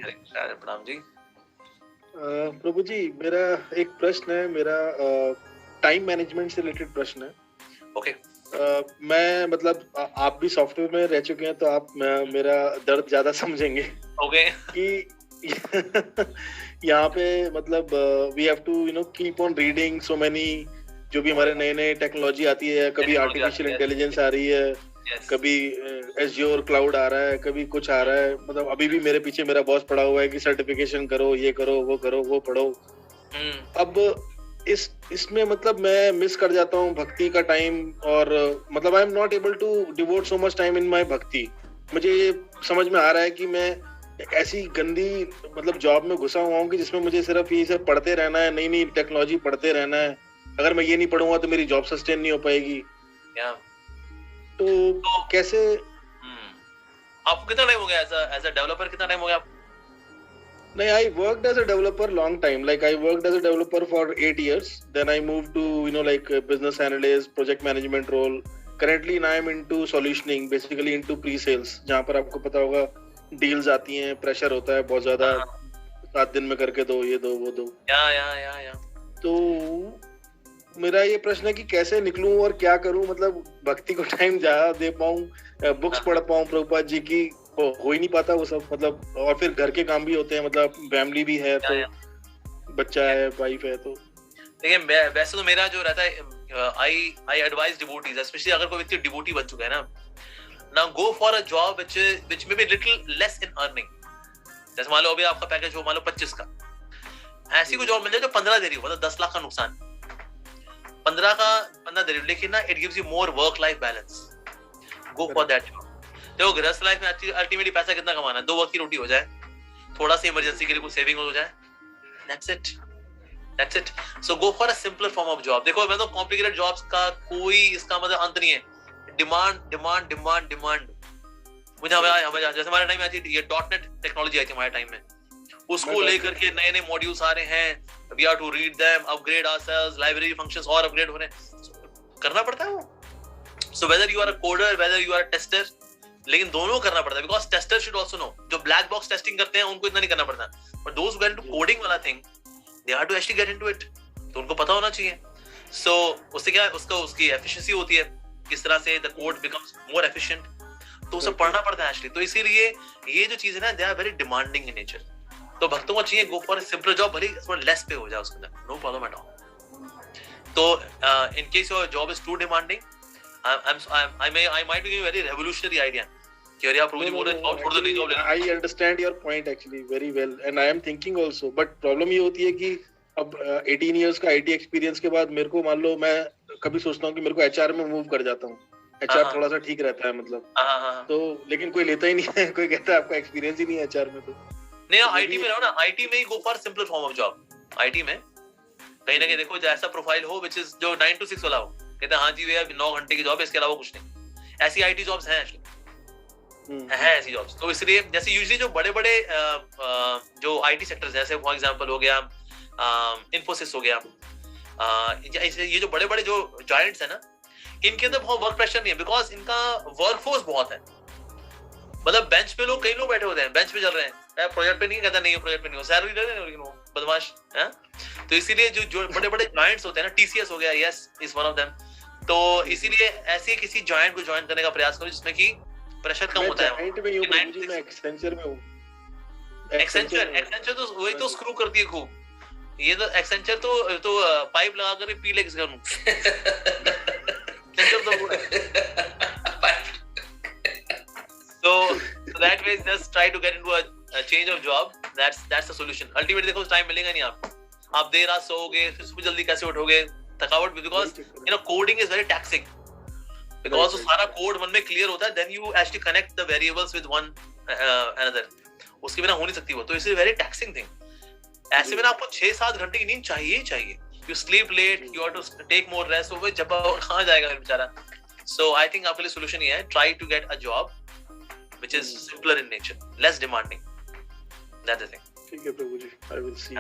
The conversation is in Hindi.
प्रणाम जी। प्रभु जी, मेरा एक प्रश्न है, मेरा टाइम मैनेजमेंट से रिलेटेड प्रश्न है। ओके। मैं मतलब आप भी सॉफ्टवेयर में रह चुके हैं तो आप मेरा दर्द ज्यादा समझेंगे ओके। कि यहाँ पे मतलब we have to keep on reading so many, जो भी हमारे नए नए टेक्नोलॉजी आती है, कभी आर्टिफिशियल इंटेलिजेंस आ रही है, कभी एज़्योर क्लाउड आ रहा है, कभी कुछ आ रहा है। मतलब अभी भी मेरे पीछे मेरा बॉस पड़ा हुआ है कि सर्टिफिकेशन करो, ये करो, वो पढ़ो। अब इसमें मतलब मैं मिस कर जाता हूँ भक्ति का टाइम, और मतलब I am not able to devote so much time in my bhakti. मुझे ये समझ में आ रहा है कि मैं ऐसी गंदी मतलब जॉब में घुसा हुआ हूँ कि जिसमें मुझे सिर्फ ये सब पढ़ते रहना है, नई नई टेक्नोलॉजी पढ़ते रहना है। अगर मैं ये नहीं पढ़ूंगा तो मेरी जॉब सस्टेन नहीं हो पाएगी। तो कैसे आपको कितना टाइम हो गया एज अ डेवलपर, कितना टाइम हो गया? No, I worked as a developer long time. Like I worked as a developer for 8 years. Then I moved to like business analyst, project management role. Currently, now I'm into solutioning, basically into pre-sales. जहाँ पर आपको पता होगा deals आती हैं, pressure होता है बहुत ज़्यादा, 7 दिन में करके दो, ये दो, वो दो। या। तो मेरा ये प्रश्न है कि कैसे निकलूं और क्या करूं, मतलब भक्ति को टाइम ज़्यादा दे पाऊं, बुक्स पढ़ पाऊं प्रभुपाद जी की, हो ही नहीं पाता वो सब। मतलब और फिर घर के काम भी होते हैं, मतलब फैमिली भी है, तो बच्चा है, वाइफ है। तो देखिए, वैसे तो मेरा जो रहता है, आई एडवाइज डिवोटीज, स्पेशली अगर कोई व्यक्ति डिवोटी बन चुका है ना गो for a job which may be little less in earning. जैसे मान लो अभी आपका पैकेज हो मान लो 25 का, ऐसी कोई जॉब मिल जाए जो 15 दे रही हो, मतलब 10 लाख का नुकसान, 15 दे रही हो, लेकिन ना it gives you more work life balance. Go for that job. देखो, गृहस्थ लाइफ में अल्टीमेटली पैसा कितना कमाना है? 2 वक्त की रोटी हो जाए, थोड़ा सा इमरजेंसी के लिए कुछ सेविंग हो जाए, that's it. So go for a simpler form of job. देखो, मैं तो कॉम्प्लिकेटेड जॉब्स का कोई इसका मतलब अंत नहीं है। डिमांड। मुझे हमें जैसे हमारे टाइम में आई थी ये .NET टेक्नोलॉजी आई थी हमारे टाइम में, उसको लेकर के नए मॉड्यूल्स आ रहे हैं, we are to read them, upgrade ourselves, library functions और अपग्रेड हो रहे हैं, करना पड़ता है वो। So whether you are a coder, whether you are a tester, लेकिन दोनों करना पड़ता है, because tester should also know. जो ब्लैक बॉक्स टेस्टिंग करते हैं उनको इतना नहीं करना पड़ता, but those who get into coding वाला thing, they have to actually get into it, तो उनको पता होना चाहिए। सो उससे क्या उसकी एफिशिएंसी होती है, किस तरह से the code becomes more efficient, तो उसे पढ़ना पड़ता है एक्चुअली। तो इसीलिए ये जो चीज है ना, they are very demanding in nature. तो भक्तों को चाहिए go for a simple job, भले थोड़ा लेस पे हो जाए उसके अंदर, नो प्रॉब्लम एट ऑल। तो in case your job is too demanding, I might be giving a very revolutionary idea. I understand your point actually very well, and I am thinking also, but problem ये होती है कि अब 18 years का IT एक्सपीरियंस के बाद मेरे को, मान लो मैं कभी सोचता हूँ कि मेरे को HR में मूव कर जाता हूँ, HR थोड़ा सा ठीक रहता है मतलब, तो लेकिन कोई लेता ही नहीं है, कोई कहता है आपका एक्सपीरियंस ही नहीं है HR में। तो नहीं, IT में रहो ना, IT में ही go for simple form of job. IT में कहीं ना कहीं देखो जैसा प्रोफाइल हो which is जो 9 to 6 वाला हो, कहते हैं हाँ जी भैया 9 घंटे की जॉब है, इसके अलावा कुछ नहीं। ऐसी IT जॉब्स हैं ऐसी जॉब्स। तो इसलिए जैसे यूजुअली जो बड़े-बड़े जो IT सेक्टर्स, जैसे फॉर एग्जांपल हो गया इन्फोसिस हो गया, ये जो बड़े-बड़े जो जायंट्स है ना, इनके अंदर बहुत वर्क प्रेशर नहीं है, बिकॉज इनका वर्कफोर्स बहुत है। मतलब बेंच पे कई लोग बैठे होते हैं, बेंच पे चल रहे हैं, प्रोजेक्ट पे नहीं कहता, नहीं प्रोजेक्ट पे नहीं हो, सैलरी ले रहे हैं लेकिन वो बदमाश है। तो इसीलिए जो बड़े-बड़े जायंट्स होते हैं ना, TCS हो गया, yes is one of them. तो इसीलिए ऐसे किसी जायंट को ज्वाइन करने का प्रयास करो जिसमें कि प्रेशर कम होता है। मैं एक्सेंचर में हूं। एक्सेंचर तो वही तो स्क्रू करती है खूब। ये तो एक्सेंचर तो पाइप लगा कर पी ले किसका so that way just try to get into a change of job. That's the solution. Ultimately देखो टाइम मिलेगा नहीं आप देर रात सोओगे, फिर सुबह जल्दी कैसे उठोगे, थकावट, because coding is very taxing, because सारा कोड मन में क्लियर होता है, then you actually connect the variables with one another, उसके बिना हो नहीं सकती वो, तो इसलिए very taxing thing। ऐसे में आपको 6-7 घंटे की नींद चाहिए। You sleep late, you have to take more rest, वो जब कहाँ जाएगा फिर बेचारा। So I think आपके लिए solution ये है, try to get a job which is simpler in nature, less demanding. That's the thing. ठीक है प्रभु जी, I will see.